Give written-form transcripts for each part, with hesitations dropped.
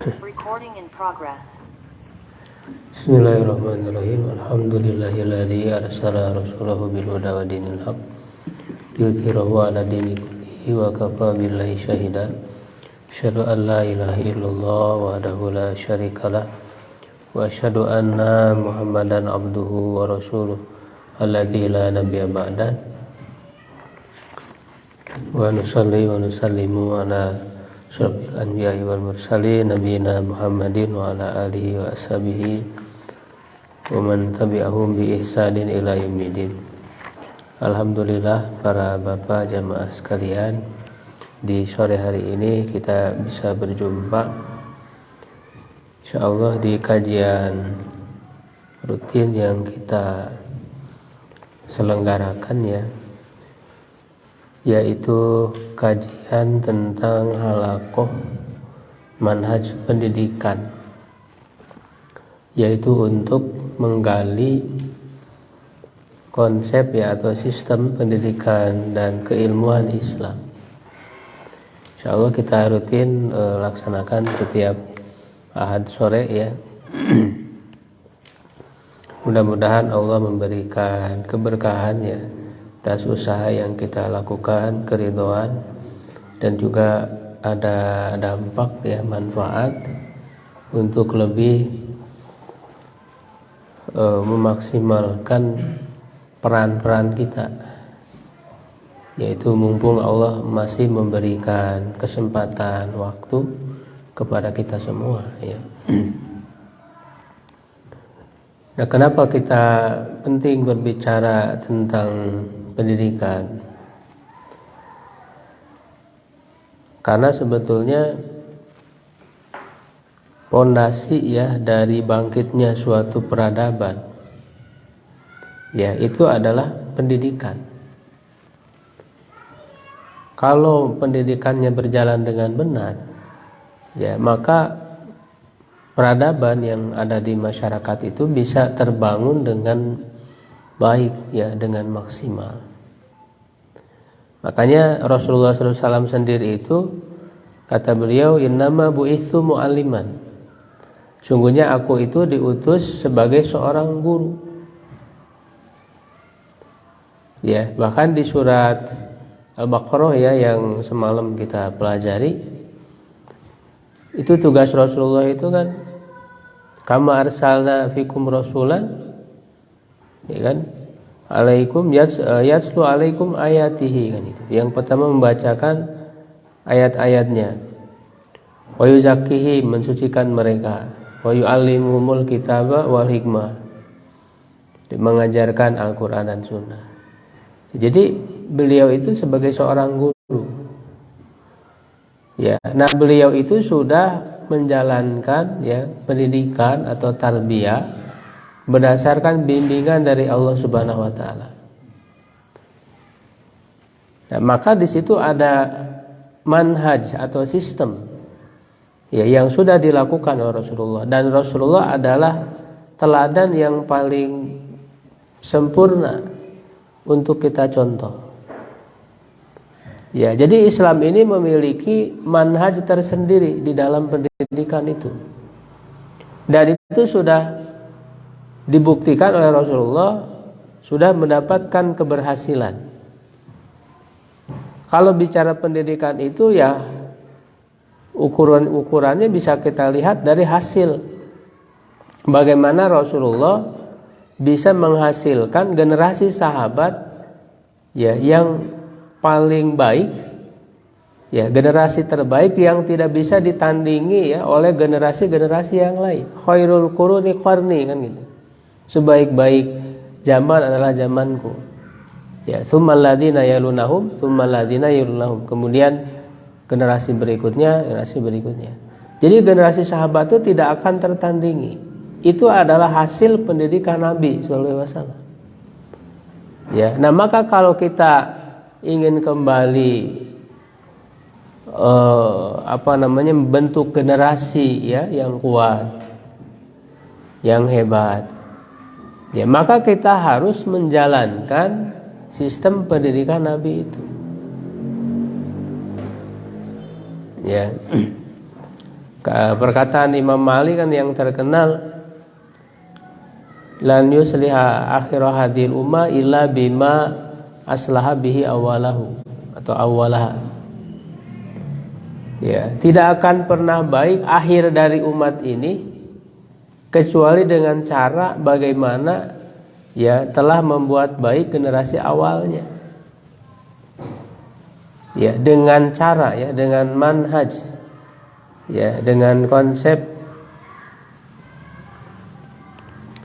Recording in progress. Bismillahirrahmanirrahim. Alhamdulillahilladzi arsala rasulahu bil huda wa dinil haq liyudhhirahu 'ala dini kullihi wa kafa billahi shahida. Asyhadu an la ilaha illallah wahdahu la syarikalah wa asyhadu anna Muhammadan abduhu wa rasuluh alladzi la nabiyya ba'da. Wa nusalli wa nusallimu ala Asyrafil anbiya'i wal mursalin nabiyina Muhammadin wa ala alihi wa ashabihi wa man tabi'ahum bi ihsanin ila yaumil. Alhamdulillah para bapak jamaah sekalian, di sore hari ini kita bisa berjumpa insyaallah di kajian rutin yang kita selenggarakan, yaitu kajian tentang halaqah manhaj pendidikan, yaitu untuk menggali konsep atau sistem pendidikan dan keilmuan Islam. Insyaallah kita rutin laksanakan setiap Ahad sore Mudah-mudahan Allah memberikan keberkahan atas usaha yang kita lakukan, keridhaan, dan juga ada dampak manfaat untuk lebih memaksimalkan peran-peran kita, yaitu mumpung Allah masih memberikan kesempatan waktu kepada kita semua. Nah, kenapa kita penting berbicara tentang pendidikan? Karena sebetulnya pondasi dari bangkitnya suatu peradaban itu adalah pendidikan. Kalau pendidikannya berjalan dengan benar, maka peradaban yang ada di masyarakat itu bisa terbangun dengan baik, dengan maksimal. Makanya Rasulullah SAW sendiri itu, kata beliau, innama bu'itsu mu'alliman, sungguhnya aku itu diutus sebagai seorang guru. Bahkan di surat Al-Baqarah yang semalam kita pelajari, itu tugas Rasulullah itu kan, kama arsalna fikum rasulan, alaikum yatslu alaikum ayatihi, kan itu. Yang pertama membacakan ayat-ayatnya, wa yuzakkihi, mensucikan mereka, wa yu'allimuhumul kitaba wal hikmah, mengajarkan Al-Qur'an dan Sunnah. Jadi beliau itu sebagai seorang guru. Nah beliau itu sudah menjalankan pendidikan atau tarbiyah berdasarkan bimbingan dari Allah Subhanahu wa taala. Nah, maka di situ ada manhaj atau sistem yang sudah dilakukan oleh Rasulullah, dan Rasulullah adalah teladan yang paling sempurna untuk kita contoh. Jadi Islam ini memiliki manhaj tersendiri di dalam pendidikan itu. Dan itu sudah dibuktikan oleh Rasulullah, sudah mendapatkan keberhasilan. Kalau bicara pendidikan itu ukurannya bisa kita lihat dari hasil. Bagaimana Rasulullah bisa menghasilkan generasi sahabat yang paling baik, generasi terbaik yang tidak bisa ditandingi oleh generasi-generasi yang lain. Khairul quruni qarni, kan gitu. Sebaik-baik zaman adalah zamanku. Tsummal ladzina yalunahum, tsummal ladzina yalunahum. Kemudian generasi berikutnya. Jadi generasi sahabat itu tidak akan tertandingi. Itu adalah hasil pendidikan Nabi sallallahu alaihi wasallam. Nah, maka kalau kita ingin kembali membentuk generasi yang kuat, yang hebat, maka kita harus menjalankan sistem pendidikan Nabi itu. Perkataan Imam Malik kan yang terkenal, lan yusliha akhir hadhil umma illa bima aslaha bihi awalahu atau awalaha. Ya, tidak akan pernah baik akhir dari umat ini kecuali dengan cara bagaimana ya telah membuat baik generasi awalnya. Ya, dengan cara ya, dengan manhaj. Ya, dengan konsep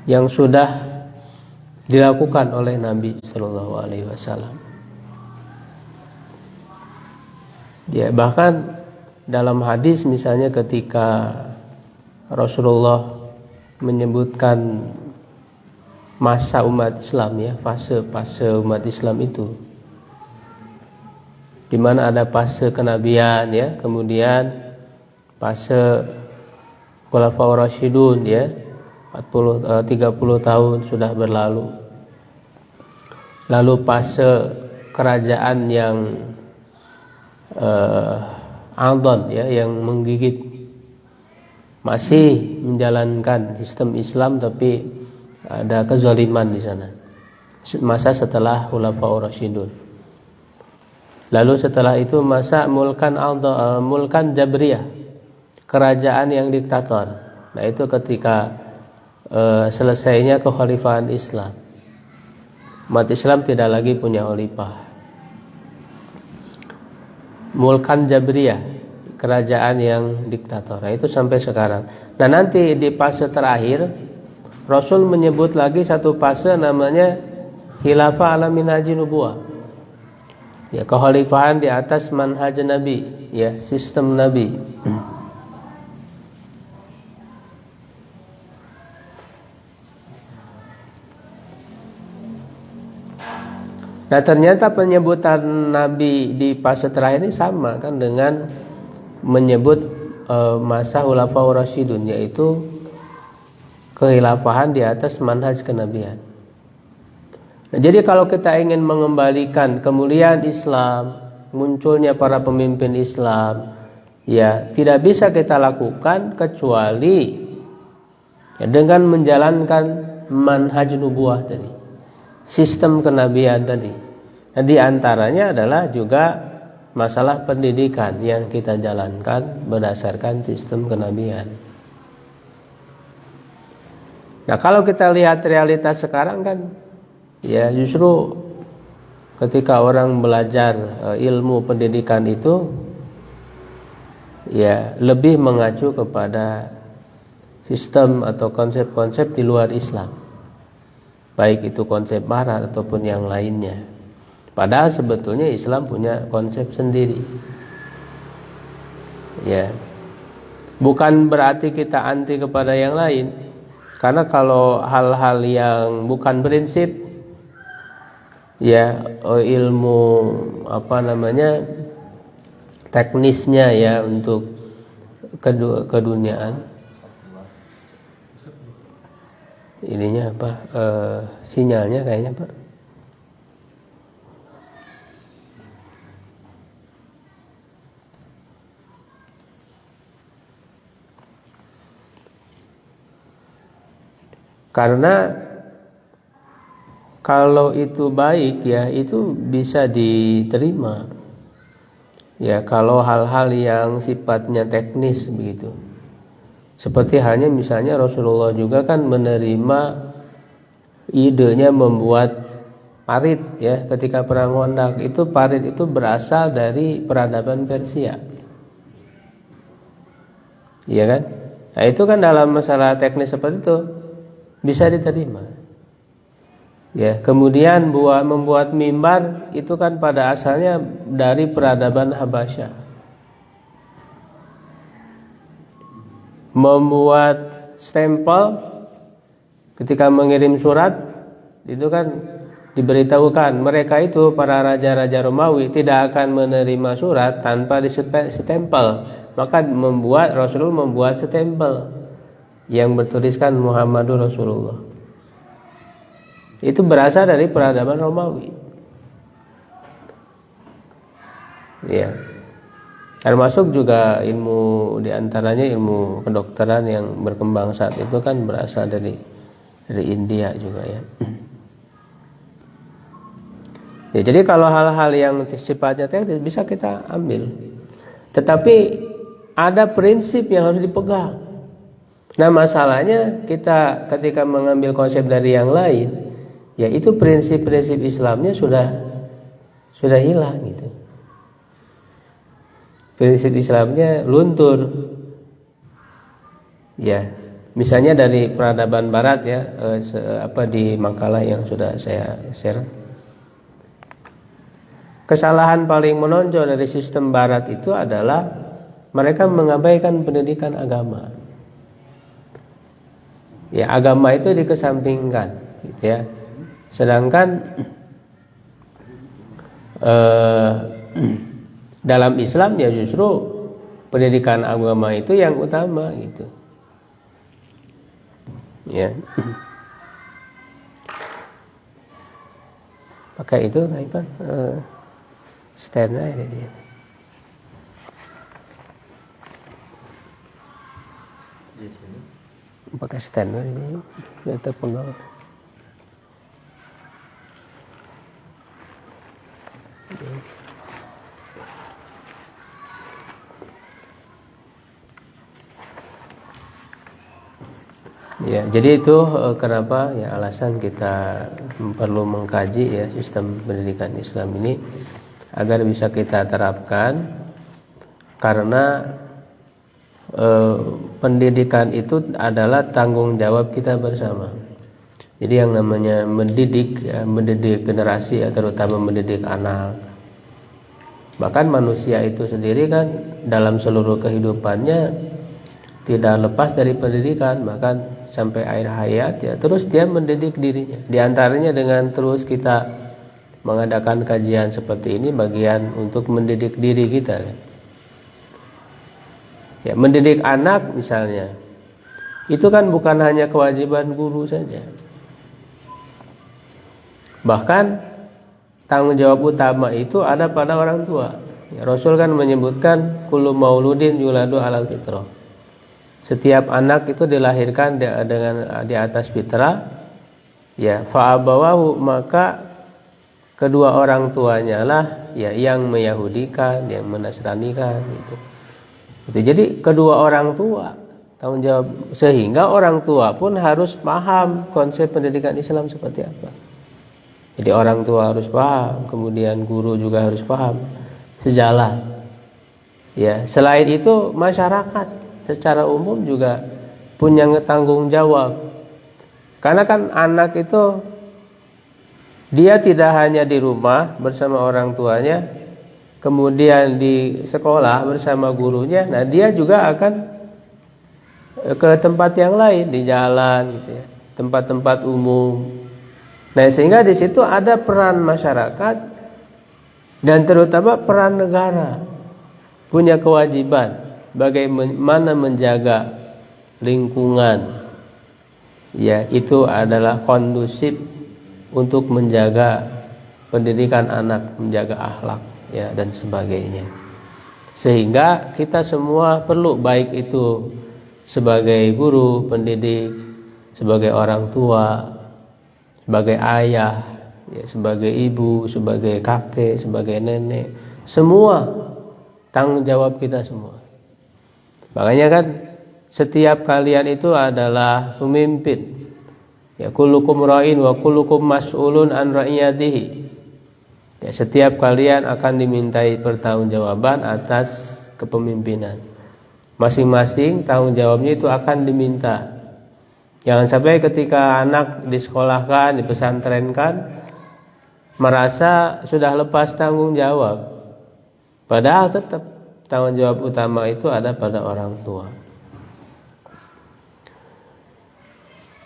yang sudah dilakukan oleh Nabi Shallallahu Alaihi Wasallam. Ya, bahkan dalam hadis misalnya ketika Rasulullah menyebutkan masa umat Islam ya, fase-fase umat Islam itu, di mana ada fase kenabian ya, kemudian fase Khulafaur Rasyidun ya, 30 tahun sudah berlalu. Lalu fase kerajaan yang adon ya, yang menggigit, masih menjalankan sistem Islam tapi ada kezaliman di sana. Masa setelah Khulafaur Rasyidun. Lalu setelah itu masa mulkan Jabriyah, kerajaan yang diktator. Nah, itu ketika selesainya kekhalifahan Islam, umat Islam tidak lagi punya khalifah. Mulkan Jabriyah, kerajaan yang diktator. Nah, itu sampai sekarang. Nah, nanti di fase terakhir Rasul menyebut lagi satu fase namanya khilafah ala minhaji nubuwah. Ya, kekhalifahan di atas manhaj Nabi, ya, sistem Nabi. Nah, ternyata penyebutan Nabi di fase terakhir ini sama kan dengan menyebut masa Khulafaur Rasyidun, yaitu kehilafahan di atas manhaj kenabian. Nah, jadi kalau kita ingin mengembalikan kemuliaan Islam, munculnya para pemimpin Islam, ya tidak bisa kita lakukan kecuali ya, dengan menjalankan manhaj nubuwah tadi, sistem kenabian tadi. Nah, di antaranya adalah juga masalah pendidikan yang kita jalankan berdasarkan sistem kenabian. Nah, kalau kita lihat realitas sekarang kan, ya justru ketika orang belajar ilmu pendidikan itu ya lebih mengacu kepada sistem atau konsep-konsep di luar Islam, baik itu konsep barat ataupun yang lainnya. Padahal sebetulnya Islam punya konsep sendiri. Ya. Bukan berarti kita anti kepada yang lain. Karena kalau hal-hal yang bukan prinsip, ya ilmu teknisnya ya untuk keduniaan, ininya sinyalnya kayaknya Pak. Karena kalau itu baik ya itu bisa diterima. Ya kalau hal-hal yang sifatnya teknis begitu. Seperti halnya misalnya Rasulullah juga kan menerima idenya membuat parit ya ketika perang Khandaq. Itu parit itu berasal dari peradaban Persia. Iya kan? Nah, itu kan dalam masalah teknis seperti itu bisa diterima. Ya, kemudian membuat mimbar itu kan pada asalnya dari peradaban Habasyah. Membuat stempel ketika mengirim surat itu kan diberitahukan mereka itu para raja-raja Romawi tidak akan menerima surat tanpa disestempel. Maka Rasulullah membuat stempel yang bertuliskan Muhammadur Rasulullah. Itu berasal dari peradaban Romawi. Ya. Termasuk juga ilmu, diantaranya ilmu kedokteran yang berkembang saat itu kan berasal dari India juga ya. Ya, jadi kalau hal-hal yang sifatnya teknis bisa kita ambil, tetapi ada prinsip yang harus dipegang. Nah masalahnya kita ketika mengambil konsep dari yang lain, ya itu prinsip-prinsip Islamnya sudah hilang gitu. Prinsip Islamnya luntur. Ya, misalnya dari peradaban Barat ya, di makalah yang sudah saya share. Kesalahan paling menonjol dari sistem Barat itu adalah mereka mengabaikan pendidikan agama. Ya, agama itu dikesampingkan, gitu ya. Sedangkan dalam Islam ya justru pendidikan agama itu yang utama gitu. Ya. Pakai itu apa? Stand aja dia. Pakai stand aja dia. Biar terpenggal. Ya, jadi itu kenapa ya alasan kita perlu mengkaji ya sistem pendidikan Islam ini agar bisa kita terapkan, karena pendidikan itu adalah tanggung jawab kita bersama. Jadi yang namanya mendidik generasi ya, terutama mendidik anak. Bahkan manusia itu sendiri kan dalam seluruh kehidupannya tidak lepas dari pendidikan, bahkan sampai akhir hayat ya terus dia mendidik dirinya. Di antaranya dengan terus kita mengadakan kajian seperti ini, bagian untuk mendidik diri kita kan. Ya, mendidik anak misalnya, itu kan bukan hanya kewajiban guru saja. Bahkan tanggung jawab utama itu ada pada orang tua. Ya, Rasul kan menyebutkan kullu mauludin yuladu alal fitrah. Setiap anak itu dilahirkan di atas fitrah. Ya, fa'abawahu, maka kedua orang tuanya lah ya yang meyahudikan, yang menasranikan gitu. Jadi kedua orang tua tanggung jawab, sehingga orang tua pun harus paham konsep pendidikan Islam seperti apa. Jadi orang tua harus paham, kemudian guru juga harus paham, sejalan. Ya, selain itu masyarakat secara umum juga punya tanggung jawab. Karena kan anak itu dia tidak hanya di rumah bersama orang tuanya, kemudian di sekolah bersama gurunya. Nah, dia juga akan ke tempat yang lain, di jalan gitu ya, tempat-tempat umum. Nah, sehingga di situ ada peran masyarakat dan terutama peran negara. Punya kewajiban bagaimana menjaga lingkungan. Ya, itu adalah kondusif untuk menjaga pendidikan anak, menjaga akhlak ya dan sebagainya. Sehingga kita semua perlu, baik itu sebagai guru, pendidik, sebagai orang tua, sebagai ayah, ya, sebagai ibu, sebagai kakek, sebagai nenek, semua tanggung jawab kita semua. Makanya kan setiap kalian itu adalah pemimpin. Ya, kullukum ra'in wa kullukum mas'ulun an ra'iyatihi. Ya, setiap kalian akan dimintai pertanggungjawaban atas kepemimpinan. Masing-masing tanggung jawabnya itu akan diminta. Jangan sampai ketika anak disekolahkan, dipesantrenkan, merasa sudah lepas tanggung jawab. Padahal tetap tanggung jawab utama itu ada pada orang tua.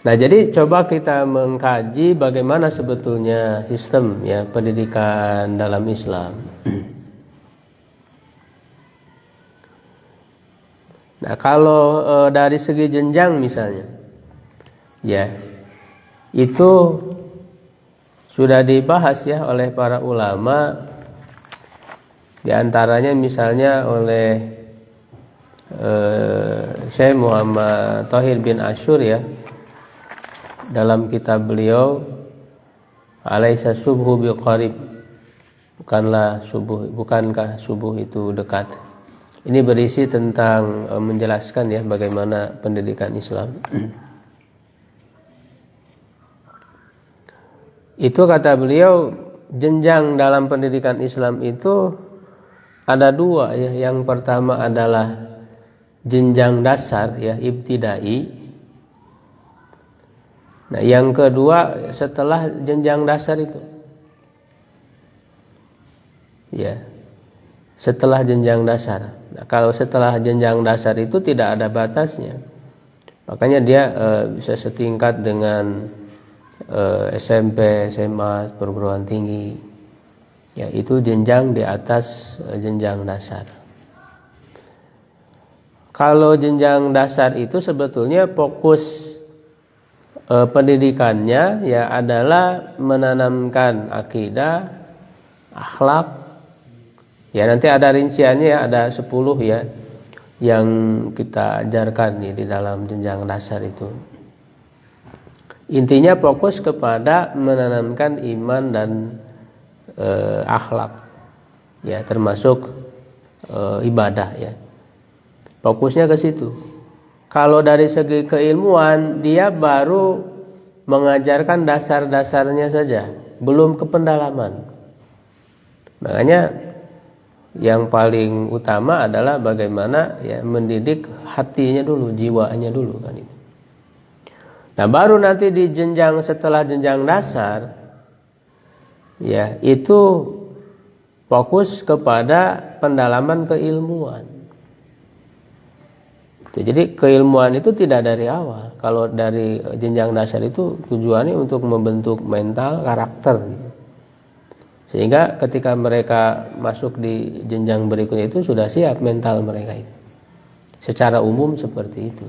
Nah, jadi coba kita mengkaji bagaimana sebetulnya sistem ya pendidikan dalam Islam. Nah, kalau dari segi jenjang misalnya, ya itu sudah dibahas ya oleh para ulama Di antaranya misalnya oleh Syekh Muhammad Thahir bin Asyur ya, dalam kitab beliau Alaisa subhu biqarib, bukankah subuh itu dekat. Ini berisi tentang menjelaskan ya bagaimana pendidikan Islam. Itu kata beliau, jenjang dalam pendidikan Islam itu ada dua ya. Yang pertama adalah jenjang dasar ya, ibtidai. Nah, yang kedua setelah jenjang dasar itu. Ya. Setelah jenjang dasar. Nah, kalau setelah jenjang dasar itu tidak ada batasnya. Makanya dia bisa setingkat dengan SMP, SMA, perguruan tinggi. Ya, itu jenjang di atas jenjang dasar. Kalau jenjang dasar itu sebetulnya fokus pendidikannya ya adalah menanamkan akidah, akhlak. Ya, nanti ada rinciannya ya, ada 10 ya yang kita ajarkan nih di dalam jenjang dasar itu. Intinya fokus kepada menanamkan iman dan akhlak. Ya, termasuk ibadah ya. Fokusnya ke situ. Kalau dari segi keilmuan dia baru mengajarkan dasar-dasarnya saja, belum ke pendalaman. Makanya yang paling utama adalah bagaimana ya mendidik hatinya dulu, jiwanya dulu kan itu. Nah, baru nanti di jenjang setelah jenjang dasar ya itu fokus kepada pendalaman keilmuan. Jadi keilmuan itu tidak dari awal. Kalau dari jenjang dasar itu tujuannya untuk membentuk mental, karakter gitu. Sehingga ketika mereka masuk di jenjang berikutnya itu sudah siap mental mereka itu. Secara umum seperti itu.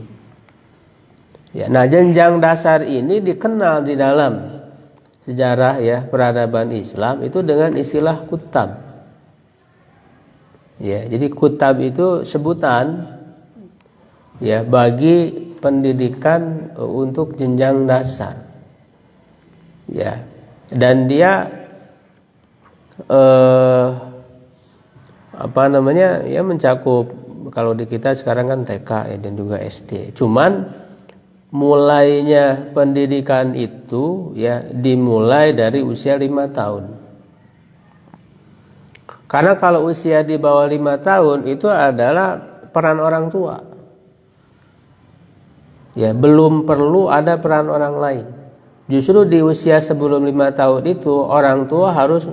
Ya, nah jenjang dasar ini dikenal di dalam sejarah ya peradaban Islam itu dengan istilah kutab. Ya, jadi kutab itu sebutan ya bagi pendidikan untuk jenjang dasar. Ya. Dan dia ya mencakup, kalau di kita sekarang kan TK ya, dan juga SD. Cuman mulainya pendidikan itu ya dimulai dari usia 5 tahun. Karena kalau usia di bawah 5 tahun itu adalah peran orang tua. Ya, belum perlu ada peran orang lain. Justru di usia sebelum 5 tahun itu orang tua harus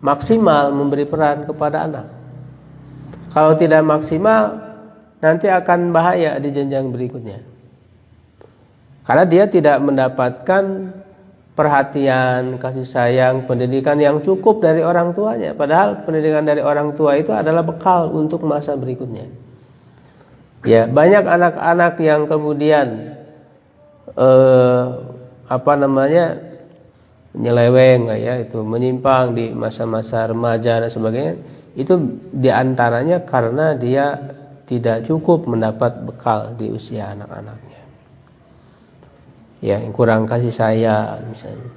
maksimal memberi peran kepada anak. Kalau tidak maksimal nanti akan bahaya di jenjang berikutnya. Karena dia tidak mendapatkan perhatian, kasih sayang, pendidikan yang cukup dari orang tuanya. Padahal pendidikan dari orang tua itu adalah bekal untuk masa berikutnya. Ya, banyak anak-anak yang kemudian nyeleweng ya, itu menyimpang di masa-masa remaja dan sebagainya, itu diantaranya karena dia tidak cukup mendapat bekal di usia anak-anaknya ya, yang kurang kasih sayang misalnya.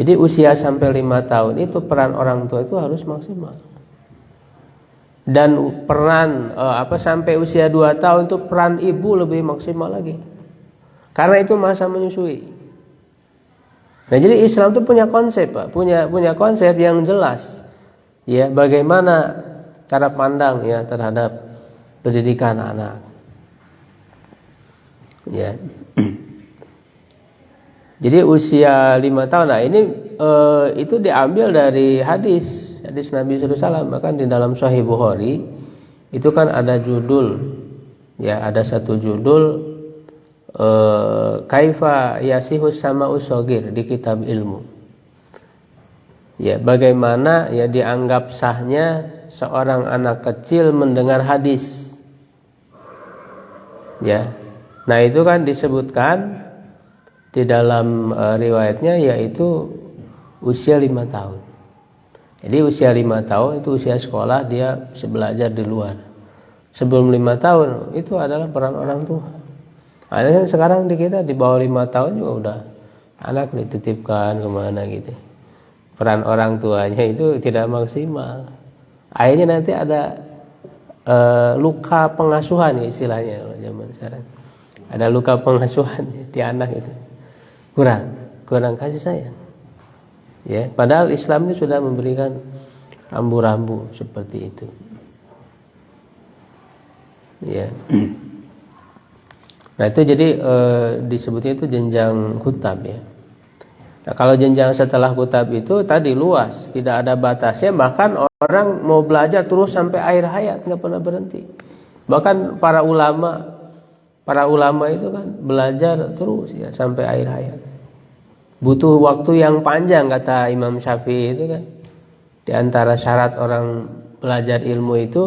Jadi usia sampai 5 tahun itu peran orang tua itu harus maksimal. Dan peran sampai usia 2 tahun itu peran ibu lebih maksimal lagi, karena itu masa menyusui. Nah, jadi Islam itu punya konsep, Pak, punya konsep yang jelas, ya, bagaimana cara pandang ya terhadap pendidikan anak, ya. Jadi usia 5 tahun, nah ini itu diambil dari hadis Nabi SAW, bahkan di dalam Sahih Bukhari itu kan ada judul, ya, ada satu judul. Kaifa yasihus sama usogir di kitab ilmu. Ya, bagaimana ya dianggap sahnya seorang anak kecil mendengar hadis. Ya. Nah, itu kan disebutkan di dalam riwayatnya yaitu usia 5 tahun. Jadi usia 5 tahun itu usia sekolah, dia bisa belajar di luar. Sebelum 5 tahun itu adalah peran orang tua. Ada yang sekarang di kita di bawah 5 tahun juga udah anak dititipkan kemana gitu. Peran orang tuanya itu tidak maksimal. Akhirnya nanti ada luka pengasuhan istilahnya kalau zaman sekarang. Ada luka pengasuhan di anak itu. Kurang kasih sayang. Ya, padahal Islam itu sudah memberikan rambu-rambu seperti itu. Ya. Nah itu jadi disebutnya itu jenjang kutab ya. Nah kalau jenjang setelah kutab itu tadi luas, tidak ada batasnya, bahkan orang mau belajar terus sampai akhir hayat nggak pernah berhenti. Bahkan para ulama itu kan belajar terus ya sampai akhir hayat. Butuh waktu yang panjang kata Imam Syafi'i itu kan. Di antara syarat orang belajar ilmu itu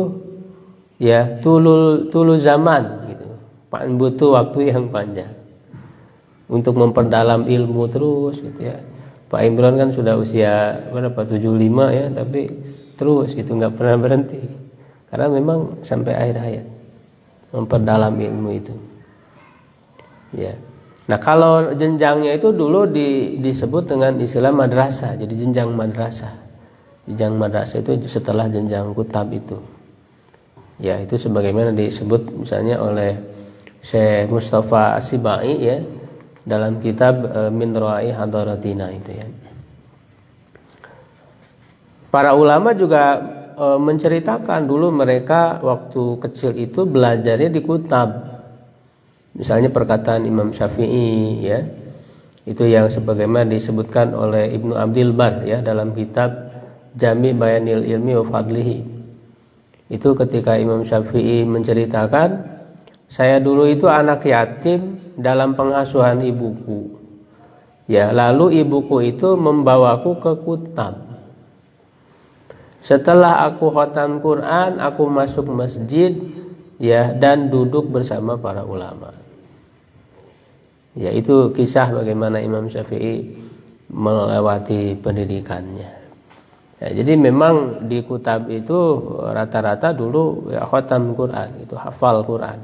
ya tulul zaman gitu. Butuh waktu yang panjang untuk memperdalam ilmu terus gitu ya. Pak Imran kan sudah usia berapa 75 ya, tapi terus gitu nggak pernah berhenti. Karena memang sampai akhir hayat memperdalam ilmu itu. Ya. Nah kalau jenjangnya itu dulu disebut dengan istilah madrasah. Jadi jenjang madrasah. Jenjang madrasah itu setelah jenjang kutab itu. Ya itu sebagaimana disebut misalnya oleh Syekh Mustafa As-Sibai ya dalam kitab Min Ra'i Hadaratina itu ya. Para ulama juga menceritakan dulu mereka waktu kecil itu belajarnya di kutab. Misalnya perkataan Imam Syafi'i ya. Itu yang sebagaimana disebutkan oleh Ibnu Abdil Bar ya dalam kitab Jami Bayanil Ilmi wa Fadlihi. Itu ketika Imam Syafi'i menceritakan, saya dulu itu anak yatim dalam pengasuhan ibuku. Ya, lalu ibuku itu membawaku ke kutab. Setelah aku khatam Quran, aku masuk masjid ya dan duduk bersama para ulama. Ya, itu kisah bagaimana Imam Syafi'i melewati pendidikannya. Ya, jadi memang di kutab itu rata-rata dulu ya khatam Quran, itu hafal Quran.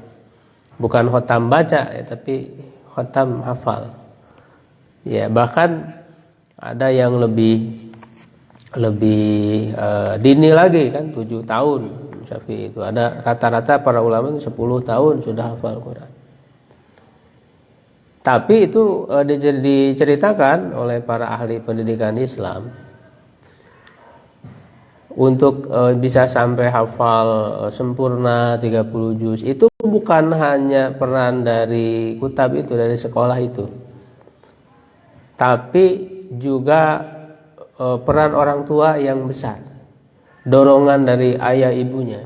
Bukan khatam baca ya, tapi khatam hafal. Ya, bahkan ada yang lebih dini lagi kan 7 tahun Syafi'i itu. Ada rata-rata para ulama 10 tahun sudah hafal Quran. Tapi itu diceritakan oleh para ahli pendidikan Islam untuk bisa sampai hafal sempurna 30 juz itu bukan hanya peran dari kutab itu, dari sekolah itu, tapi juga peran orang tua yang besar, dorongan dari ayah ibunya,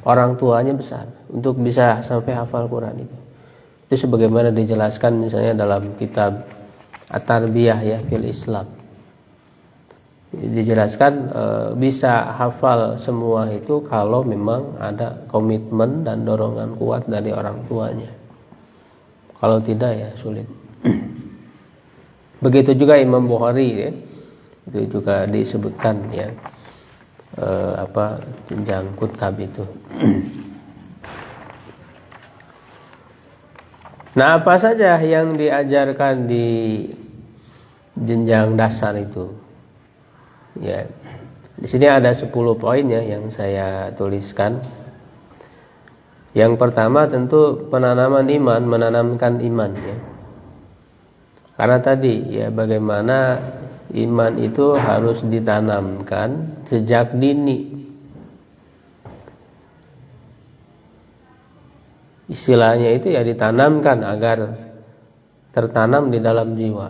orang tuanya besar untuk bisa sampai hafal Quran itu. Itu sebagaimana dijelaskan misalnya dalam kitab At-Tarbiyah ya fil Islam. Dijelaskan bisa hafal semua itu kalau memang ada komitmen dan dorongan kuat dari orang tuanya. Kalau tidak ya sulit. Begitu juga Imam Bukhari ya. Itu juga disebutkan ya jenjang kutab itu. Nah, apa saja yang diajarkan di jenjang dasar itu? Ya, di sini ada 10 poin ya yang saya tuliskan. Yang pertama tentu penanaman iman, menanamkan iman ya. Karena tadi ya bagaimana iman itu harus ditanamkan sejak dini. Istilahnya itu ya ditanamkan agar tertanam di dalam jiwa.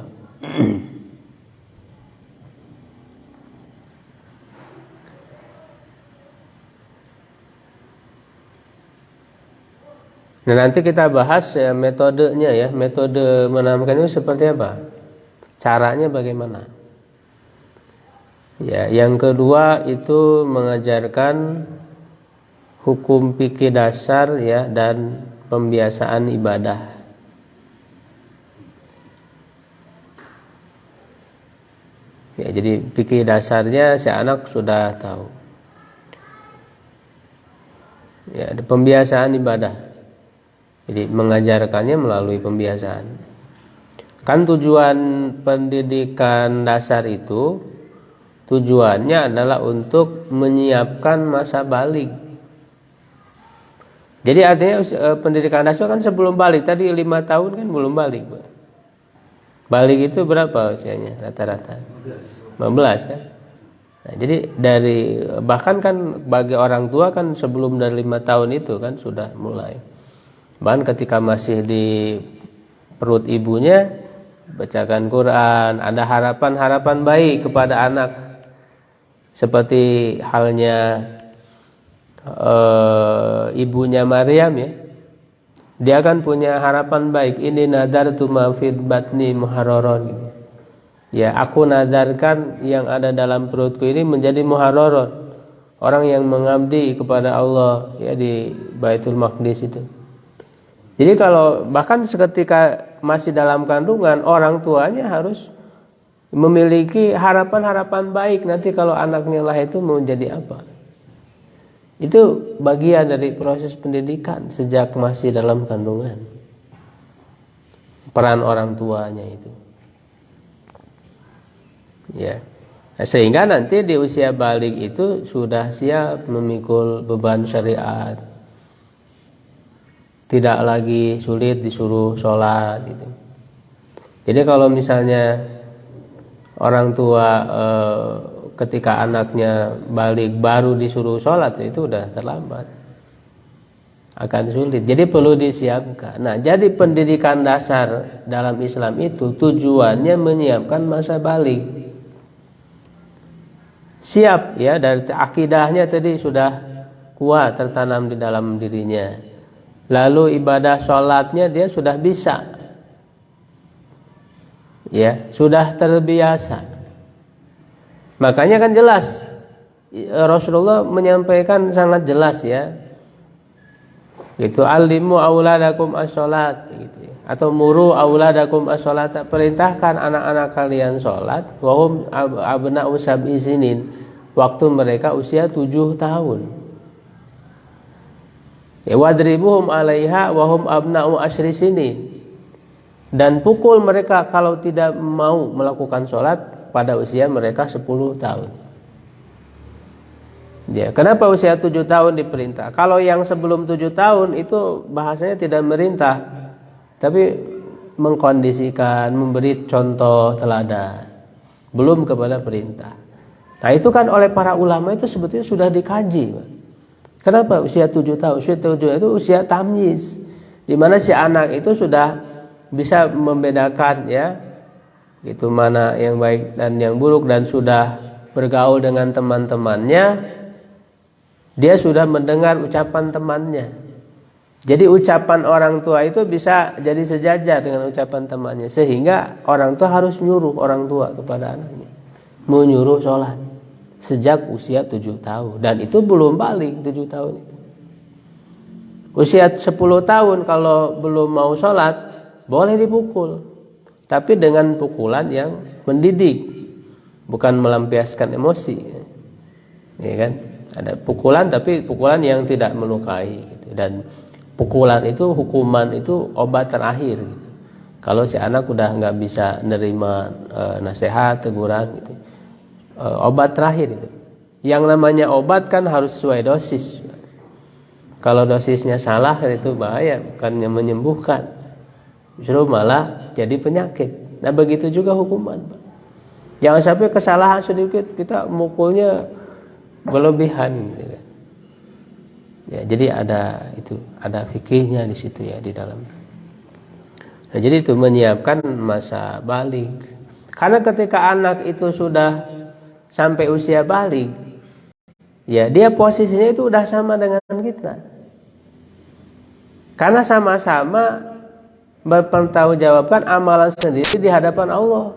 Nah nanti kita bahas ya metodenya ya, metode menanamkan itu seperti apa, caranya bagaimana. Ya, yang kedua itu mengajarkan hukum fikih dasar ya dan pembiasaan ibadah. Ya, jadi fikih dasarnya si anak sudah tahu. Ya, ada pembiasaan ibadah. Jadi mengajarkannya melalui pembiasaan. Kan tujuan pendidikan dasar itu tujuannya adalah untuk menyiapkan masa balik. Jadi artinya pendidikan dasar kan sebelum balik. Tadi 5 tahun kan belum balik. Balik itu berapa usianya rata-rata? 15 kan? Nah, jadi bahkan kan bagi orang tua kan sebelum dari 5 tahun itu kan sudah mulai. Bahkan ketika masih di perut ibunya bacakan Quran, ada harapan-harapan baik kepada anak. Seperti halnya ibunya Maryam ya. Dia kan punya harapan baik. Ini nadartu ma fid batni muharraron gitu. Ya, aku nadarkan yang ada dalam perutku ini menjadi muharraron. Orang yang mengabdi kepada Allah ya di Baitul Maqdis itu. Jadi kalau bahkan seketika masih dalam kandungan, orang tuanya harus memiliki harapan-harapan baik nanti kalau anaknya lahir itu mau jadi apa. Itu bagian dari proses pendidikan sejak masih dalam kandungan. Peran orang tuanya itu. Ya. Nah, sehingga nanti di usia balik itu sudah siap memikul beban syariat. Tidak lagi sulit disuruh sholat gitu. Jadi kalau misalnya orang tua ketika anaknya balik baru disuruh sholat itu udah terlambat, akan sulit. Jadi perlu disiapkan. Nah, jadi pendidikan dasar dalam Islam itu tujuannya menyiapkan masa balik. Siap ya, dari akidahnya tadi sudah kuat tertanam di dalam dirinya. Lalu ibadah sholatnya dia sudah bisa, ya sudah terbiasa. Makanya kan jelas Rasulullah menyampaikan sangat jelas ya. Itu alimu auladakum as-sholat gitu ya. Atau muru auladakum as-sholat, perintahkan anak-anak kalian sholat wahum abna'u sab'i sinin, waktu mereka usia 7 tahun. Ya, wadribuhum 'alaiha wahum abna'u asyri sinin, dan pukul mereka kalau tidak mau melakukan sholat pada usia mereka 10 tahun. Ya, kenapa usia 7 tahun diperintah? Kalau yang sebelum 7 tahun itu bahasanya tidak merintah, tapi mengkondisikan, memberi contoh teladan, belum kepada perintah. Nah, itu kan oleh para ulama itu sebetulnya sudah dikaji. Kenapa usia 7 tahun? Usia 7 itu usia tamyiz, di mana si anak itu sudah bisa membedakan ya, itu mana yang baik dan yang buruk, dan sudah bergaul dengan teman-temannya, dia sudah mendengar ucapan temannya. Jadi ucapan orang tua itu bisa jadi sejajar dengan ucapan temannya, sehingga orang tua harus nyuruh orang tua kepada anaknya, menyuruh sholat sejak usia 7 tahun, dan itu belum balik 7 tahun itu. Usia 10 tahun kalau belum mau sholat boleh dipukul, tapi dengan pukulan yang mendidik, bukan melampiaskan emosi. Ya kan? Ada pukulan, tapi pukulan yang tidak melukai gitu. Dan pukulan itu, hukuman itu obat terakhir gitu. Kalau si anak udah nggak bisa nerima nasihat, teguran gitu, obat terakhir itu. Yang namanya obat kan harus sesuai dosis. Kalau dosisnya salah itu bahaya, bukannya menyembuhkan, justru malah jadi penyakit. Nah, begitu juga hukuman. Jangan sampai kesalahan sedikit kita mukulnya berlebihan gitu kan. Ya, jadi ada fikihnya di situ ya di dalam. Nah, jadi itu menyiapkan masa balik. Karena ketika anak itu sudah sampai usia balik, ya dia posisinya itu udah sama dengan kita. Karena sama-sama bertanggungjawabkan amalan sendiri di hadapan Allah.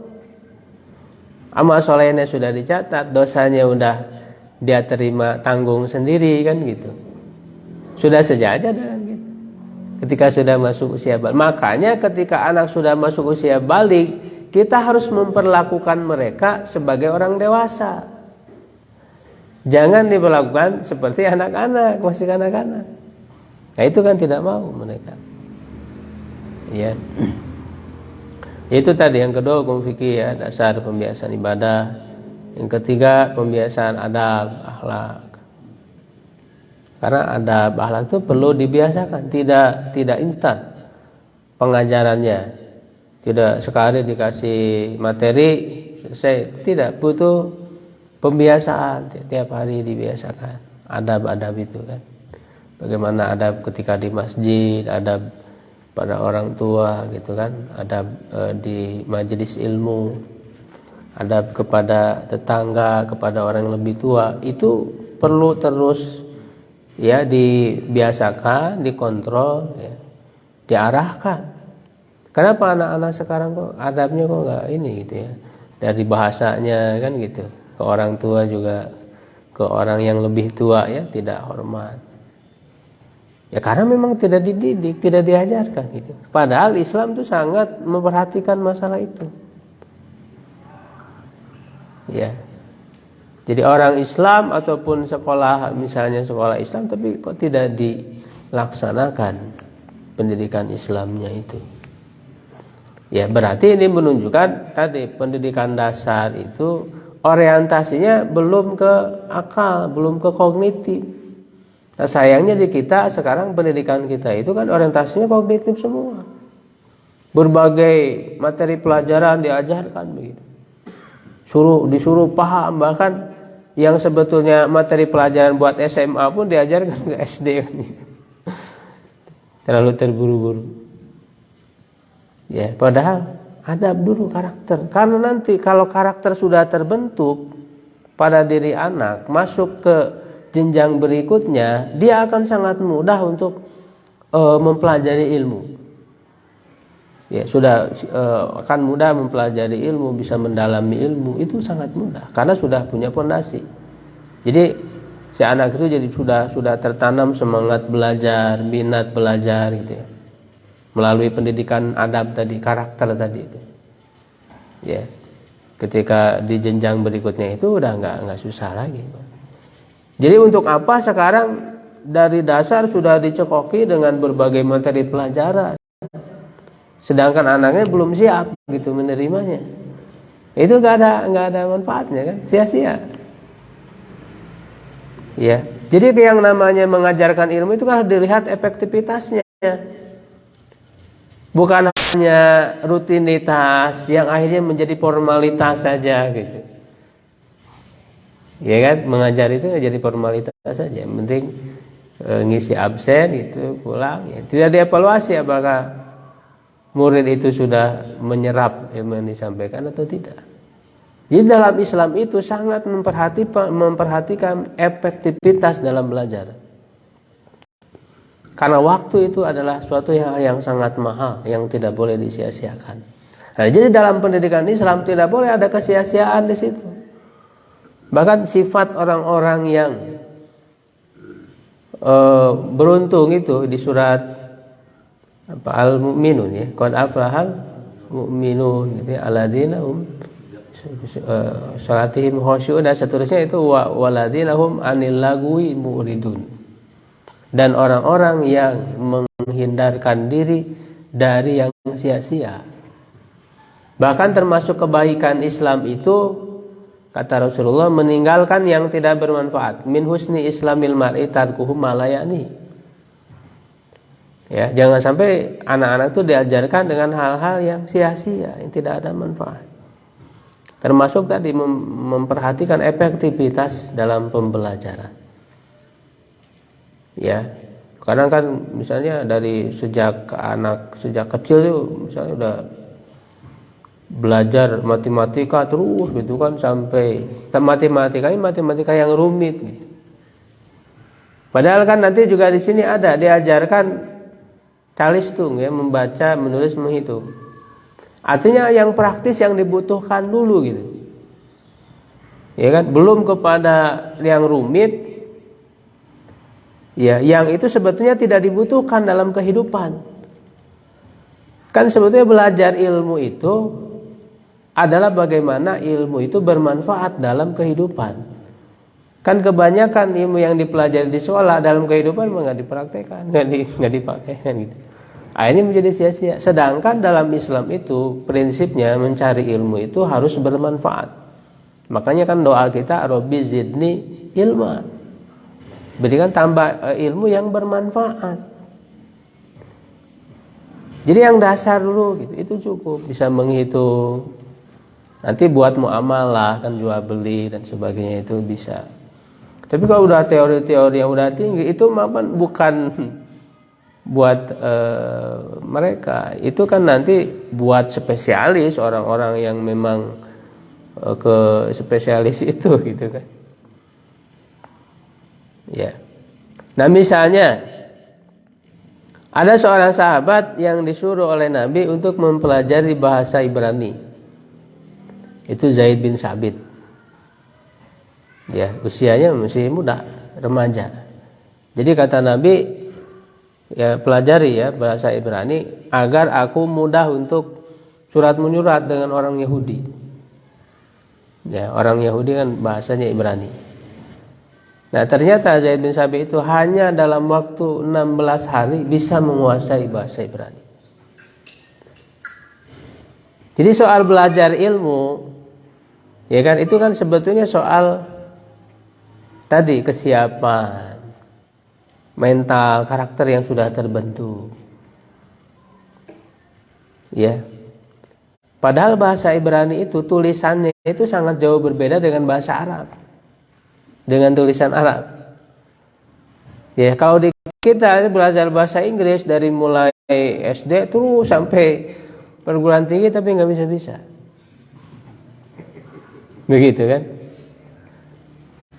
Amal solehnya sudah dicatat, dosanya udah dia terima tanggung sendiri kan gitu. Sudah sejajar dengan kita. Ketika sudah masuk usia balik. Makanya ketika anak sudah masuk usia balik, kita harus memperlakukan mereka sebagai orang dewasa. Jangan diperlakukan seperti anak-anak, masih anak-anak. Nah itu kan tidak mau mereka. Ya. Itu tadi yang kedua hukum fikih ya, dasar pembiasaan ibadah. Yang ketiga pembiasaan adab, akhlak. Karena adab, akhlak itu perlu dibiasakan, tidak instan pengajarannya. Tidak sekali dikasih materi selesai, tidak, butuh pembiasaan, tiap hari dibiasakan adab-adab itu kan. Bagaimana adab ketika di masjid, adab pada orang tua gitu kan, adab di majelis ilmu, adab kepada tetangga, kepada orang yang lebih tua, itu perlu terus ya dibiasakan, dikontrol, ya, diarahkan. Kenapa anak-anak sekarang kok adabnya kok nggak ini gitu ya, dari bahasanya kan gitu, ke orang tua juga, ke orang yang lebih tua ya tidak hormat. Ya karena memang tidak dididik, tidak diajarkan gitu. Padahal Islam itu sangat memperhatikan masalah itu. Ya. Jadi orang Islam ataupun sekolah, misalnya sekolah Islam, tapi kok tidak dilaksanakan pendidikan Islamnya itu. Ya berarti ini menunjukkan tadi pendidikan dasar itu orientasinya belum ke akal, belum ke kognitif. Nah sayangnya di kita sekarang pendidikan kita itu kan orientasinya kognitif semua. Berbagai materi pelajaran diajarkan begitu. Disuruh paham, bahkan yang sebetulnya materi pelajaran buat SMA pun diajarkan ke SD kan. Terlalu terburu-buru. Ya, padahal adab dulu karakter. Karena nanti kalau karakter sudah terbentuk pada diri anak, masuk ke jenjang berikutnya, dia akan sangat mudah untuk mempelajari ilmu. Ya, sudah akan mudah mempelajari ilmu, bisa mendalami ilmu, itu sangat mudah karena sudah punya fondasi. Jadi si anak itu jadi sudah tertanam semangat belajar, minat belajar gitu ya. Melalui pendidikan adab tadi, karakter tadi itu. Ya. Ketika di jenjang berikutnya itu udah enggak susah lagi. Jadi untuk apa sekarang dari dasar sudah dicekoki dengan berbagai materi pelajaran, sedangkan anaknya belum siap gitu menerimanya. Itu enggak ada manfaatnya kan, sia-sia. Ya. Jadi yang namanya mengajarkan ilmu itu kan harus dilihat efektivitasnya. Bukan hanya rutinitas yang akhirnya menjadi formalitas saja gitu. Ya kan, mengajar itu jadi formalitas saja. Yang penting ngisi absen gitu, pulang. Ya. Tidak dievaluasi apakah murid itu sudah menyerap ilmu yang disampaikan atau tidak. Jadi dalam Islam itu sangat memperhatikan efektivitas dalam belajar. Karena waktu itu adalah suatu yang sangat mahal, yang tidak boleh disia-siakan. Nah, jadi dalam pendidikan Islam tidak boleh ada kesia-siaan di situ. Bahkan sifat orang-orang yang beruntung itu di surat Al-Mu'minun ya, qad aflahal mu'minun gitu ya, alladzina hum salatihim khusyu'un, dan seterusnya itu waladzina hum anil lagwi mu'ridun. Dan orang-orang yang menghindarkan diri dari yang sia-sia. Bahkan termasuk kebaikan Islam itu, kata Rasulullah, meninggalkan yang tidak bermanfaat. Min husni islamil mar'i tarkuhu ma la ya'ni. Ya, jangan sampai anak-anak itu diajarkan dengan hal-hal yang sia-sia, yang tidak ada manfaat. Termasuk tadi memperhatikan efektivitas dalam pembelajaran. Ya, kadang kan misalnya dari sejak kecil itu misalnya udah belajar matematika terus gitu kan, sampai matematika yang rumit gitu. Padahal kan nanti juga di sini ada diajarkan calistung ya, membaca, menulis, menghitung. Artinya yang praktis yang dibutuhkan dulu gitu. Ya kan, belum kepada yang rumit. Ya, yang itu sebetulnya tidak dibutuhkan dalam kehidupan. Kan sebetulnya belajar ilmu itu adalah bagaimana ilmu itu bermanfaat dalam kehidupan. Kan kebanyakan ilmu yang dipelajari di sekolah dalam kehidupan nggak dipraktekkan, nggak dipakai kan gitu. Akhirnya menjadi sia-sia. Sedangkan dalam Islam itu prinsipnya mencari ilmu itu harus bermanfaat. Makanya kan doa kita Robbi zidni ilma. Berikan tambah ilmu yang bermanfaat. Jadi yang dasar dulu gitu, itu cukup, bisa menghitung. Nanti buat muamalah kan jual beli dan sebagainya itu bisa. Tapi kalau udah teori-teori yang udah tinggi itu bukan buat mereka. Itu kan nanti buat spesialis, orang-orang yang memang ke spesialis itu gitu kan. Ya. Nah, misalnya ada seorang sahabat yang disuruh oleh Nabi untuk mempelajari bahasa Ibrani. Itu Zaid bin Sabit. Ya, usianya masih muda, remaja. Jadi kata Nabi, ya pelajari ya bahasa Ibrani agar aku mudah untuk surat menyurat dengan orang Yahudi. Ya, orang Yahudi kan bahasanya Ibrani. Nah, ternyata Zaid bin Sabit itu hanya dalam waktu 16 hari bisa menguasai bahasa Ibrani. Jadi soal belajar ilmu, ya kan, itu kan sebetulnya soal tadi kesiapan mental, karakter yang sudah terbentuk. Ya. Padahal bahasa Ibrani itu tulisannya itu sangat jauh berbeda dengan bahasa Arab. Dengan tulisan Arab. Ya, kalau di kita belajar bahasa Inggris dari mulai SD terus sampai perguruan tinggi tapi nggak bisa-bisa. Begitu kan?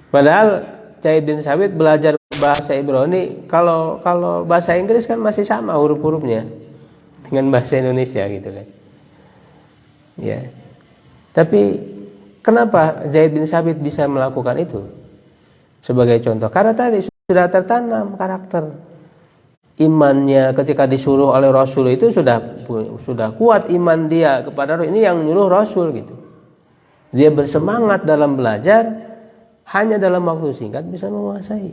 Padahal Zaid bin Sabit belajar bahasa Ibrani, kalau bahasa Inggris kan masih sama huruf-hurufnya dengan bahasa Indonesia gitu kan. Ya. Tapi kenapa Zaid bin Sabit bisa melakukan itu? Sebagai contoh, karena tadi sudah tertanam karakter imannya ketika disuruh oleh Rasul itu sudah kuat iman dia kepada Rasul. Ini yang nyuruh Rasul gitu. Dia bersemangat dalam belajar, hanya dalam waktu singkat bisa menguasai.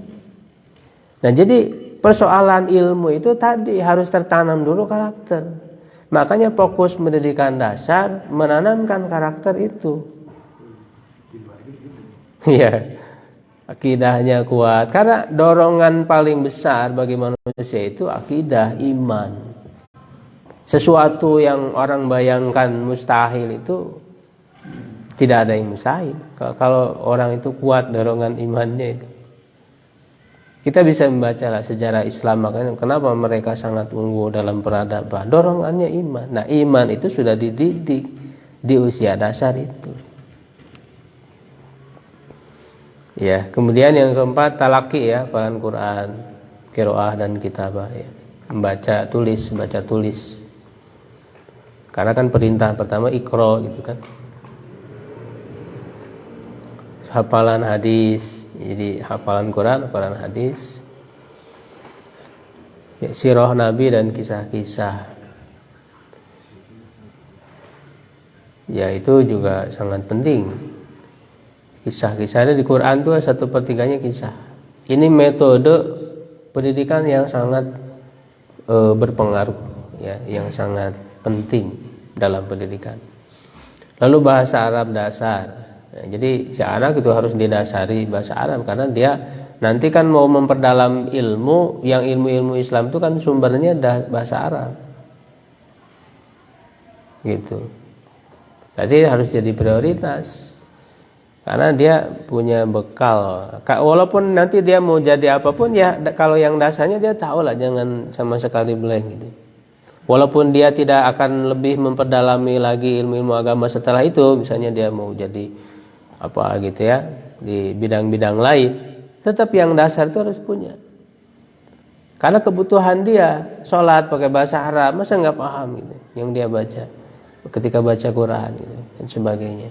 Nah, jadi persoalan ilmu itu tadi harus tertanam dulu karakter. Makanya fokus pendidikan dasar menanamkan karakter itu. Iya. Akidahnya kuat, karena dorongan paling besar bagi manusia itu akidah, iman. Sesuatu yang orang bayangkan mustahil itu tidak ada yang mustahil kalau orang itu kuat dorongan imannya itu. Kita bisa membaca sejarah Islam, makanya kenapa mereka sangat unggul dalam peradaban, dorongannya iman. Nah, iman itu sudah dididik di usia dasar itu. Ya, kemudian yang keempat talaki ya, hafalan Quran, qiraah dan kitabah ya. Baca tulis. Karena kan perintah pertama iqra gitu kan. Hafalan hadis, jadi hafalan Quran, hafalan hadis. Ya, sirah Nabi dan kisah-kisah. Ya, itu juga sangat penting. Kisah-kisahnya di Quran itu 1/3 kisah. Ini metode pendidikan yang sangat berpengaruh, ya, yang sangat penting dalam pendidikan. Lalu bahasa Arab dasar. Ya, jadi si anak itu harus didasari bahasa Arab karena dia nanti kan mau memperdalam ilmu, yang ilmu-ilmu Islam itu kan sumbernya bahasa Arab. Gitu. Jadi harus jadi prioritas. Karena dia punya bekal. Walaupun nanti dia mau jadi apapun ya, kalau yang dasarnya dia tahu lah, jangan sama sekali blank gitu. Walaupun dia tidak akan lebih memperdalami lagi ilmu-ilmu agama setelah itu, misalnya dia mau jadi apa gitu ya di bidang-bidang lain, tetap yang dasar itu harus punya. Karena kebutuhan dia sholat pakai bahasa Arab, masa nggak paham gitu yang dia baca ketika baca Quran gitu, dan sebagainya.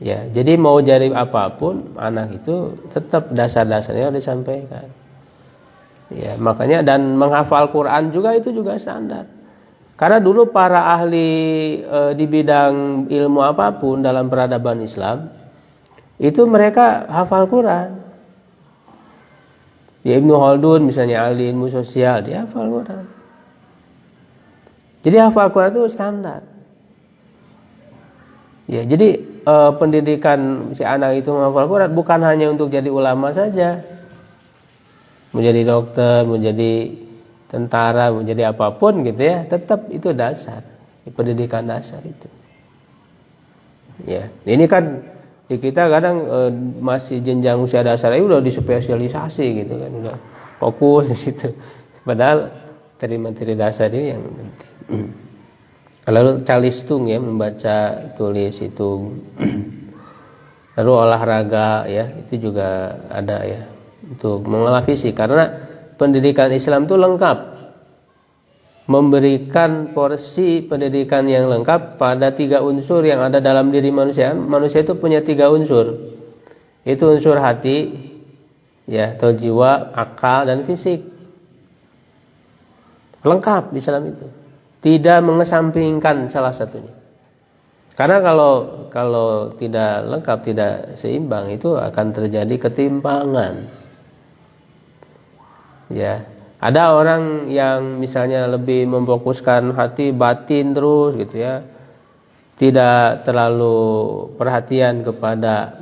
Ya, jadi mau jadi apapun anak itu tetap dasar-dasarnya harus disampaikan. Ya, makanya dan menghafal Quran juga itu juga standar. Karena dulu para ahli di bidang ilmu apapun dalam peradaban Islam itu mereka hafal Quran. Ya, Ibnu Khaldun misalnya ahli ilmu sosial, dia hafal Quran. Jadi hafal Quran itu standar. Ya, jadi pendidikan si anak itu menghafal Quran bukan hanya untuk jadi ulama saja, menjadi dokter, menjadi tentara, menjadi apapun gitu ya, tetap itu dasar, pendidikan dasar itu. Ya, ini kan di kita kadang masih jenjang usia dasar itu udah dispesialisasi gitu kan, udah fokus di situ. Padahal materi dasar ini yang penting. Kalau calistung ya, membaca, tulis, hitung. Lalu olahraga ya, itu juga ada ya, untuk mengolah fisik. Karena pendidikan Islam itu lengkap, memberikan porsi pendidikan yang lengkap pada 3 unsur yang ada dalam diri manusia. Manusia itu punya 3 unsur. Itu unsur hati ya, atau jiwa, akal, dan fisik. Lengkap di Islam itu. Tidak mengesampingkan salah satunya. Karena kalau tidak lengkap, tidak seimbang, itu akan terjadi ketimpangan. Ya, ada orang yang misalnya lebih memfokuskan hati batin terus gitu ya, tidak terlalu perhatian kepada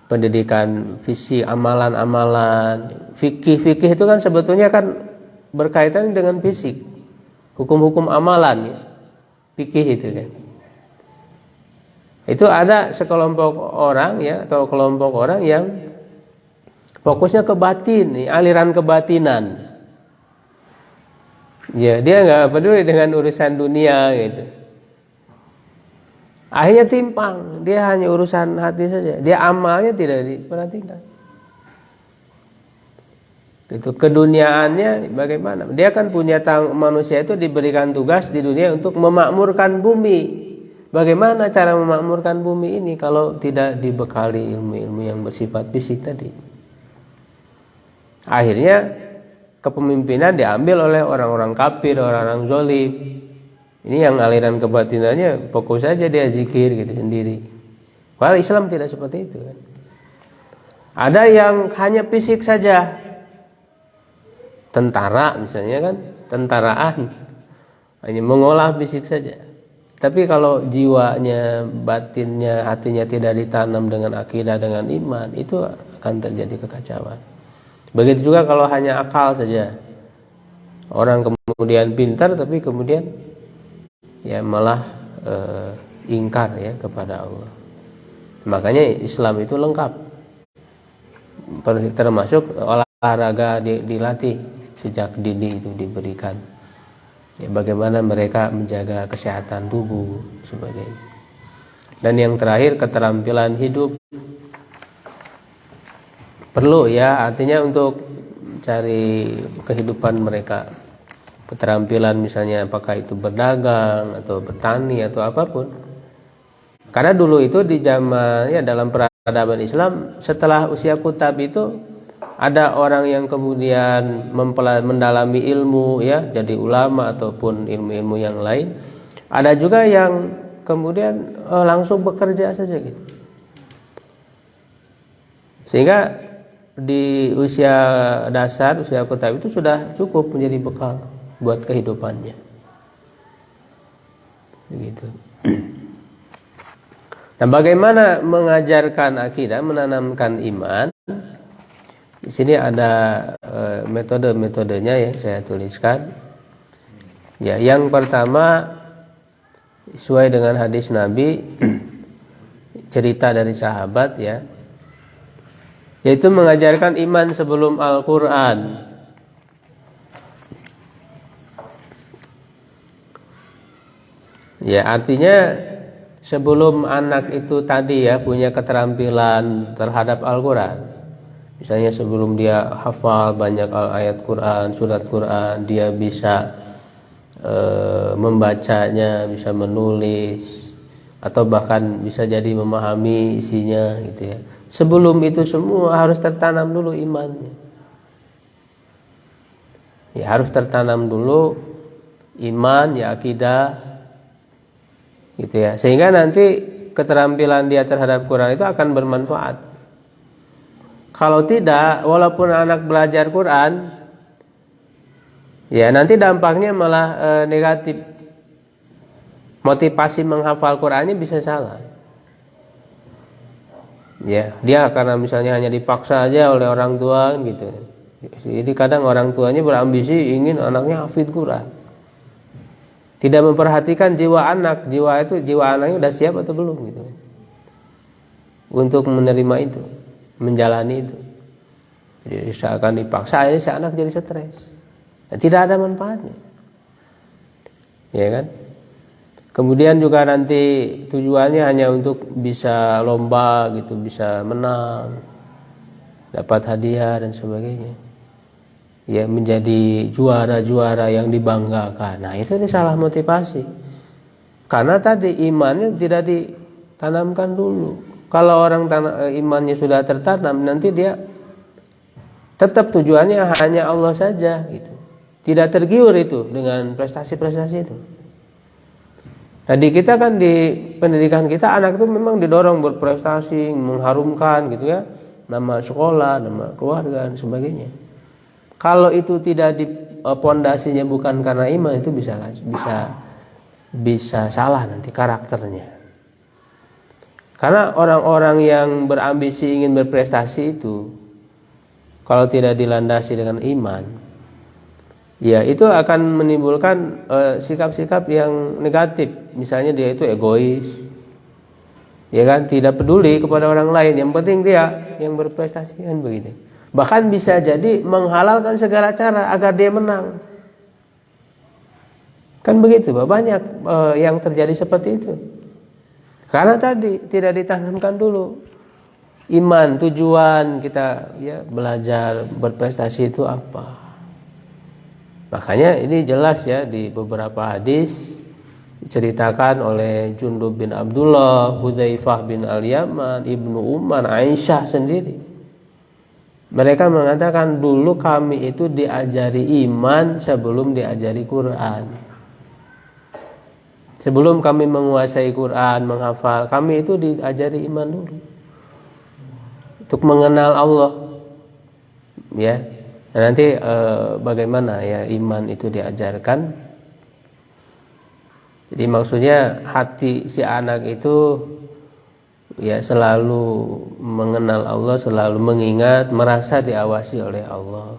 pendidikan fisik, amalan-amalan. Fikih itu kan sebetulnya kan berkaitan dengan fisik, hukum-hukum amalan ya, fikih itu kan. Itu ada sekelompok orang ya, atau kelompok orang yang fokusnya ke batin, aliran kebatinan. Ya, dia nggak peduli dengan urusan dunia gitu. Akhirnya timpang, dia hanya urusan hati saja. Dia amalnya tidak diperhatikan. Itu keduniaannya bagaimana? Dia kan punya manusia itu diberikan tugas di dunia untuk memakmurkan bumi. Bagaimana cara memakmurkan bumi ini kalau tidak dibekali ilmu-ilmu yang bersifat fisik tadi? Akhirnya kepemimpinan diambil oleh orang-orang kafir, orang-orang zalim. Ini yang aliran kebatinannya fokus saja dia zikir gitu sendiri. Padahal Islam tidak seperti itu kan. Ada yang hanya fisik saja. Tentara misalnya kan, tentaraan hanya mengolah fisik saja. Tapi kalau jiwanya, batinnya, hatinya tidak ditanam dengan akidah, dengan iman, itu akan terjadi kekacauan. Begitu juga kalau hanya akal saja. Orang kemudian pintar tapi kemudian ya malah ingkar ya kepada Allah. Makanya Islam itu lengkap. Termasuk olahraga dilatih sejak dini itu diberikan. Ya, bagaimana mereka menjaga kesehatan tubuh sebagainya. Dan yang terakhir keterampilan hidup. Perlu ya, artinya untuk cari kehidupan mereka. Keterampilan misalnya apakah itu berdagang atau bertani atau apapun. Karena dulu itu di zaman ya dalam peradaban Islam setelah usia kutab itu ada orang yang kemudian mendalami ilmu ya, jadi ulama ataupun ilmu-ilmu yang lain. Ada juga yang kemudian langsung bekerja saja gitu. Sehingga di usia dasar, usia kutab itu sudah cukup menjadi bekal buat kehidupannya. Begitu. Nah, bagaimana mengajarkan akidah, menanamkan iman? Di sini ada metode-metodenya yang saya tuliskan. Ya, yang pertama sesuai dengan hadis Nabi, cerita dari sahabat ya, yaitu mengajarkan iman sebelum Al-Quran. Ya, artinya sebelum anak itu tadi ya punya keterampilan terhadap Al-Quran. Misalnya sebelum dia hafal banyak ayat Quran, surat Quran, dia bisa membacanya, bisa menulis, atau bahkan bisa jadi memahami isinya gitu ya. Sebelum itu semua harus tertanam dulu imannya. Ya, harus tertanam dulu iman, ya akidah, gitu ya. Sehingga nanti keterampilan dia terhadap Quran itu akan bermanfaat. Kalau tidak, walaupun anak belajar Quran, ya nanti dampaknya malah negatif. Motivasi menghafal Qurannya bisa salah. Ya, dia karena misalnya hanya dipaksa aja oleh orang tua gitu. Jadi kadang orang tuanya berambisi ingin anaknya hafid Quran. Tidak memperhatikan jiwa anak, jiwa anaknya udah siap atau belum gitu. Untuk menerima itu, menjalani itu. Jadi seakan dipaksa, ini si anak jadi stres. Nah, tidak ada manfaatnya. Ya kan? Kemudian juga nanti tujuannya hanya untuk bisa lomba gitu, bisa menang, dapat hadiah dan sebagainya. Ya, menjadi juara-juara yang dibanggakan. Nah, itu salah motivasi. Karena tadi imannya tidak ditanamkan dulu. Kalau orang imannya sudah tertanam, nanti dia tetap tujuannya hanya Allah saja gitu. Tidak tergiur itu dengan prestasi-prestasi itu. Tadi kita kan di pendidikan kita anak itu memang didorong berprestasi, mengharumkan gitu ya, nama sekolah, nama keluarga dan sebagainya. Kalau itu tidak di pondasinya bukan karena iman, itu bisa salah nanti karakternya. Karena orang-orang yang berambisi ingin berprestasi itu kalau tidak dilandasi dengan iman, ya itu akan menimbulkan sikap-sikap yang negatif. Misalnya dia itu egois, ya kan, tidak peduli kepada orang lain, yang penting dia yang berprestasi kan begitu. Bahkan bisa jadi menghalalkan segala cara agar dia menang. Kan begitu, banyak yang terjadi seperti itu. Karena tadi tidak ditanamkan dulu iman, tujuan kita ya belajar berprestasi itu apa. Makanya ini jelas ya di beberapa hadis diceritakan oleh Jundub bin Abdullah, Hudzaifah bin Al-Yaman, Ibnu Umar, Aisyah sendiri. Mereka mengatakan dulu kami itu diajari iman sebelum diajari Quran. Sebelum kami menguasai Quran, menghafal, kami itu diajari iman dulu. Untuk mengenal Allah. Ya. Dan nanti bagaimana ya iman itu diajarkan. Jadi maksudnya hati si anak itu ya selalu mengenal Allah, selalu mengingat, merasa diawasi oleh Allah.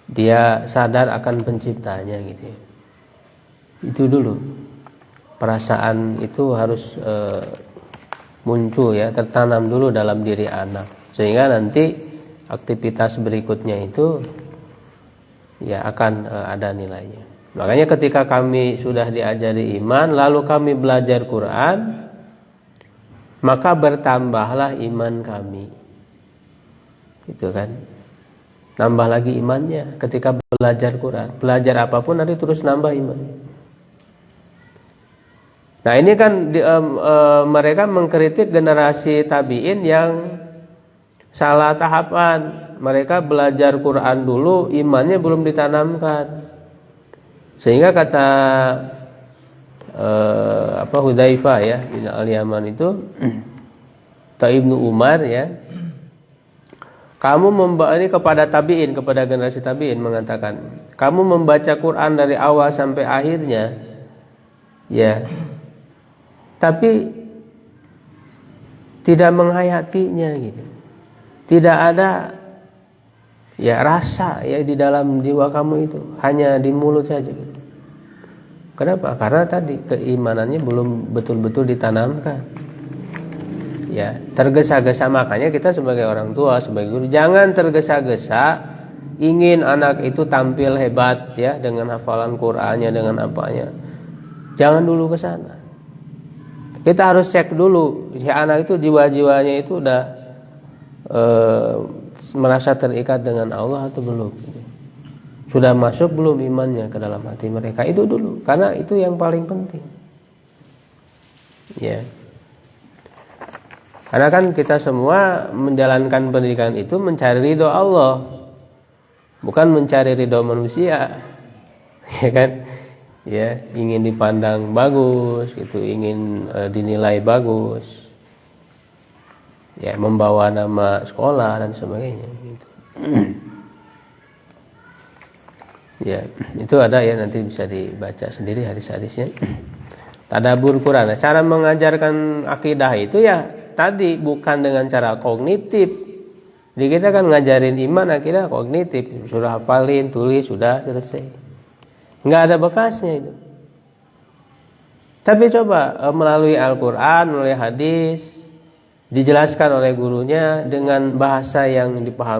Dia sadar akan penciptanya gitu. Itu dulu. Perasaan itu harus muncul ya, tertanam dulu dalam diri anak. Sehingga nanti aktivitas berikutnya itu ya akan ada nilainya. Makanya ketika kami sudah diajari iman, lalu kami belajar Quran, maka bertambahlah iman kami. Gitu kan. Nambah lagi imannya ketika belajar Quran. Belajar apapun nanti terus nambah iman. Nah ini kan mereka mengkritik generasi tabi'in yang salah tahapan. Mereka belajar Quran dulu, imannya belum ditanamkan. Sehingga kata Hudzaifah ya bin Al-Yaman itu atau Ibnu Umar ya, kamu ini kepada tabi'in, kepada generasi tabi'in mengatakan, kamu membaca Quran dari awal sampai akhirnya ya, tapi tidak menghayatinya gitu. Tidak ada ya rasa ya di dalam jiwa kamu itu, hanya di mulut saja gitu. Kenapa? Karena tadi keimanannya belum betul-betul ditanamkan. Ya, tergesa-gesa. Makanya kita sebagai orang tua, sebagai guru, jangan tergesa-gesa ingin anak itu tampil hebat ya dengan hafalan Qur'annya, dengan apanya. Jangan dulu ke sana. Kita harus cek dulu si anak itu jiwa-jiwanya itu udah merasa terikat dengan Allah atau belum. Sudah masuk belum imannya ke dalam hati mereka, itu dulu, karena itu yang paling penting. Ya. Karena kan kita semua menjalankan pendidikan itu mencari ridho Allah, bukan mencari ridho manusia. ya kan, ya ingin dipandang bagus gitu, ingin dinilai bagus, ya membawa nama sekolah dan sebagainya gitu. Ya itu ada ya, nanti bisa dibaca sendiri hadis-hadisnya. Tadabur Quran. Nah, cara mengajarkan akidah itu ya tadi bukan dengan cara kognitif. Jadi kita kan ngajarin iman akidah kognitif, sudah hafalin, tulis, sudah selesai. Nggak ada bekasnya itu. Tapi coba melalui Al-Quran, melalui hadis, dijelaskan oleh gurunya dengan bahasa yang dipahami